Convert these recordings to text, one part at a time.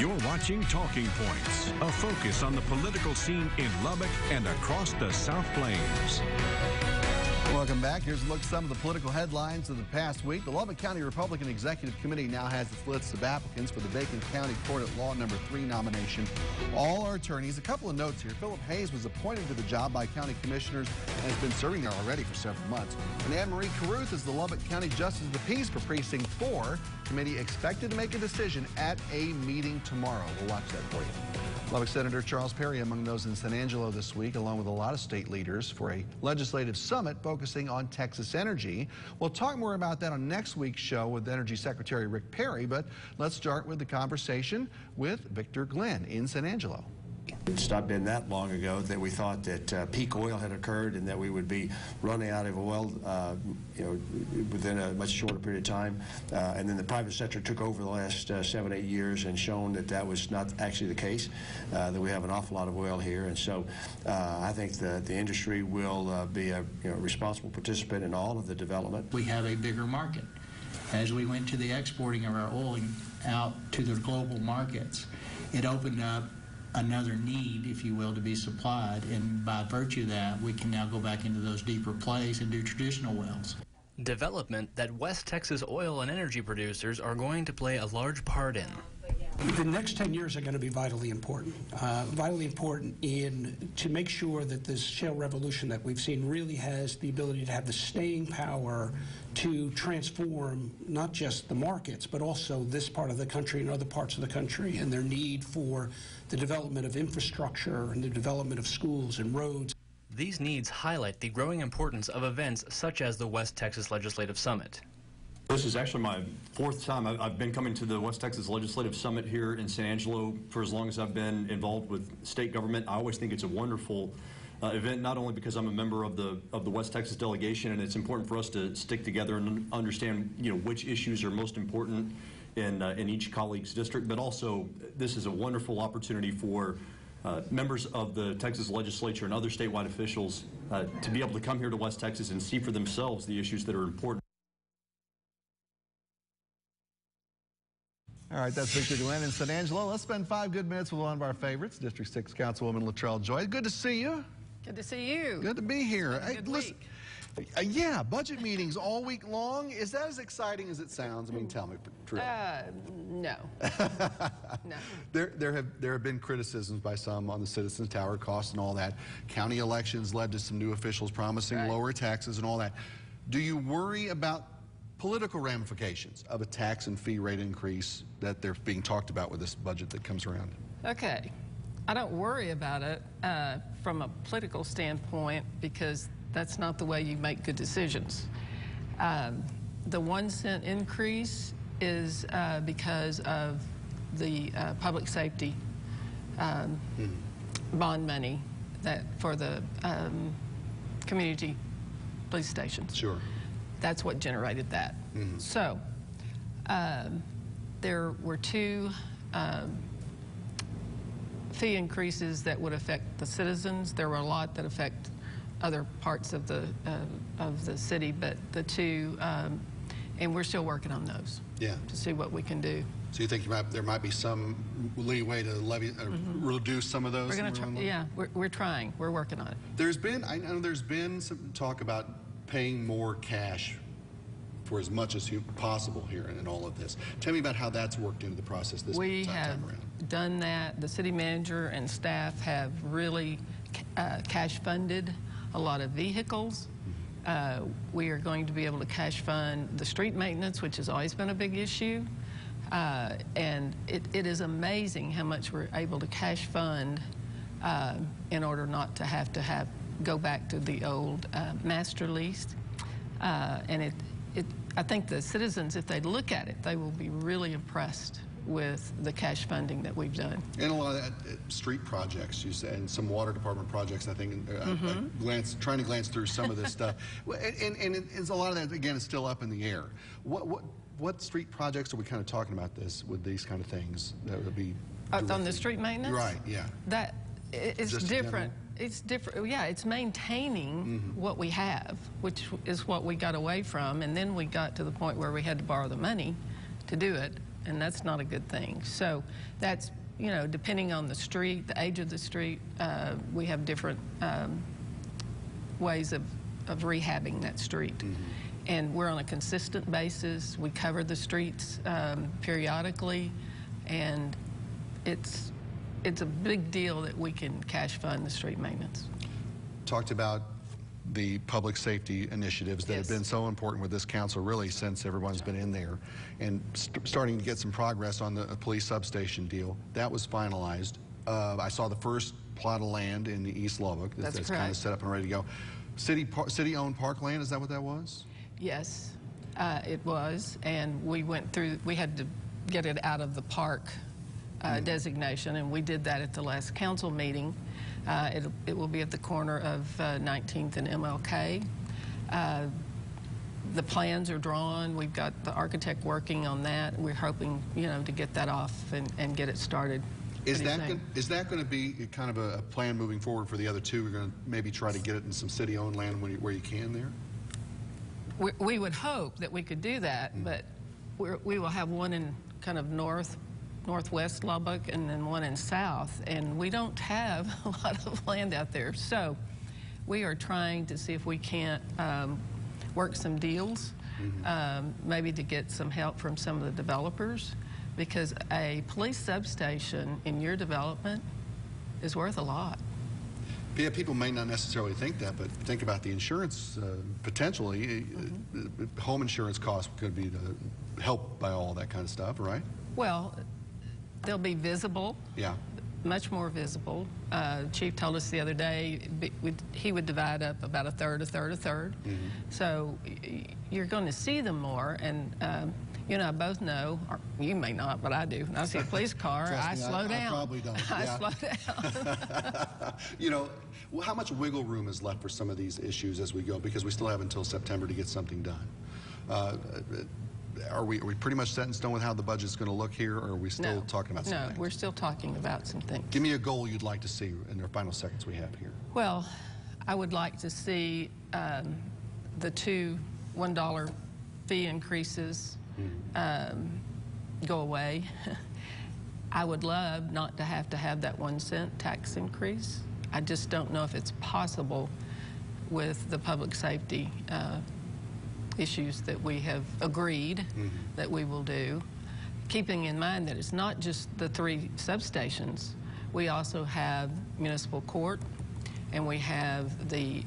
You're watching Talking Points, a focus on the political scene in Lubbock and across the South Plains. Welcome back. Here's a look at some of the political headlines of the past week. The Lubbock County Republican Executive Committee now has its list of applicants for the vacant County Court at Law No. 3 nomination. All are attorneys. A couple of notes here. Philip Hayes was appointed to the job by county commissioners and has been serving there already for several months. And Anne-Marie Carruth is the Lubbock County Justice of the Peace for Precinct 4. Committee expected to make a decision at a meeting tomorrow. We'll watch that for you. Lubbock Senator Charles Perry among those in San Angelo this week, along with a lot of state leaders, for a legislative summit focusing on Texas energy. We'll talk more about that on next week's show with Energy Secretary Rick Perry, but let's start with the conversation with Victor Glenn in San Angelo. It's not been that long ago that we thought that peak oil had occurred and that we would be running out of oil within a much shorter period of time. And then the private sector took over the last 7 or 8 years and shown that that was not actually the case, that we have an awful lot of oil here. And so I think that the industry will be a responsible participant in all of the development. We have a bigger market. As we went to the exporting of our oil out to the global markets, it opened up another need, if you will, to be supplied, and by virtue of that, we can now go back into those deeper plays and do traditional wells. Development that West Texas oil and energy producers are going to play a large part in. The next 10 years are going to be vitally important to make sure that this shale revolution that we've seen really has the ability to have the staying power to transform not just the markets, but also this part of the country and other parts of the country, and their need for the development of infrastructure and the development of schools and roads. These needs highlight the growing importance of events such as the West Texas Legislative Summit. This is actually my 4th time. I've been coming to the West Texas Legislative Summit here in San Angelo for as long as I've been involved with state government. I always think it's a wonderful event, not only because I'm a member of the West Texas delegation, and it's important for us to stick together and understand which issues are most important in each colleague's district, but also this is a wonderful opportunity for members of the Texas legislature and other statewide officials to be able to come here to West Texas and see for themselves the issues that are important. All right, that's Victor Glenn in San Angelo. Let's spend 5 good minutes with one of our favorites, District 6 Councilwoman Latrell Joy. Good to see you. Good to see you. Good to be here. Hey, good week. Yeah, budget meetings all week long. Is that as exciting as it sounds? I mean, tell me, true. No. No. There have been criticisms by some on the Citizens Tower costs and all that. County elections led to some new officials promising lower taxes and all that. Do you worry about political ramifications of a tax and fee rate increase that they're being talked about with this budget that comes around? Okay. I don't worry about it from a political standpoint because that's not the way you make good decisions. The 1 cent increase is because of the public safety bond money that for the community police stations. Sure. That's what generated that. Mm-hmm. So there were 2 fee increases that would affect the citizens. There were a lot that affect other parts of the city, but the 2, and we're still working on those. Yeah. To see what we can do. So you think there might be some leeway to levy, reduce some of those? We're going to try. Yeah, we're trying. We're working on it. I know there's been some talk about paying more cash for as much as possible here in all of this. Tell me about how that's worked into the process this time around. We have done that. The city manager and staff have really cash funded a lot of vehicles. We are going to be able to cash fund the street maintenance, which has always been a big issue. And it is amazing how much we're able to cash fund in order not to have go back to the old master lease. And I think the citizens, if they look at it, they will be really impressed with the cash funding that we've done. And a lot of that, street projects, you said, and some water department projects, I think, trying to glance through some of this stuff. And it's a lot of that, again, is still up in the air. What street projects are we kind of talking about with these kind of things that would be on the street maintenance? Right, yeah. That it's different. It's different. Yeah, it's maintaining what we have, which is what we got away from, and then we got to the point where we had to borrow the money to do it. and that's not a good thing. So that's, you know, depending on the street, the age of the street, we have different ways of rehabbing that street. And we're on a consistent basis. We cover the streets periodically, and it's a big deal that we can cash fund the street maintenance. Talked about the public safety initiatives that have been so important with this council really since everyone's been in there, and starting to get some progress on the police substation deal. That was finalized. I saw the first plot of land in the East Lubbock that's kind of set up and ready to go. City-owned parkland, is that what that was? Yes, it was, and we went through, we had to get it out of the park designation, and we did that at the last council meeting. It will be at the corner of 19th and MLK. The plans are drawn. We've got the architect working on that. We're hoping, you know, to get that off and get it started. Is that going to be kind of a plan moving forward for the other two? We're going to maybe try to get it in some city-owned land where you can there? We would hope that we could do that, but we will have one in kind of northwest Lubbock and then one in south, and we don't have a lot of land out there. So we are trying to see if we can't work some deals, maybe to get some help from some of the developers, because a police substation in your development is worth a lot. Yeah, people may not necessarily think that, but think about the insurance potentially. Home insurance costs could be helped by all that kind of stuff, right? Well, they'll be visible. Yeah. Much more visible. Chief told us the other day he would divide up about a third. So you're going to see them more, and you and I both know, or you may not, but I do. When I see a police car, I slow down. I probably don't. I slow down. You know, how much wiggle room is left for some of these issues as we go? Because we still have until September to get something done. Are we pretty much set in stone with how the budget's going to look here, or are we still talking about some things? No, we're still talking about some things. Give me a goal you'd like to see in the final seconds we have here. Well, I would like to see the two $1 fee increases go away. I would love not to have that 1 cent tax increase. I just don't know if it's possible with the public safety issues that we have agreed that we will do, keeping in mind that it's not just the 3 substations. We also have municipal court, and we have the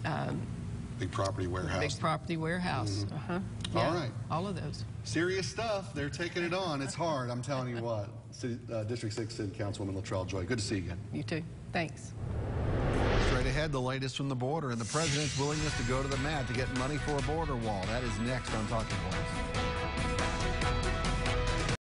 big property warehouse. Big property warehouse. All right. All of those. Serious stuff. They're taking it on. It's hard, I'm telling you what. District 6 City Councilwoman Latrell Joy. Good to see you again. You too. Thanks. Straight ahead, the latest from the border and the president's willingness to go to the mat to get money for a border wall. That is next on Talking Points.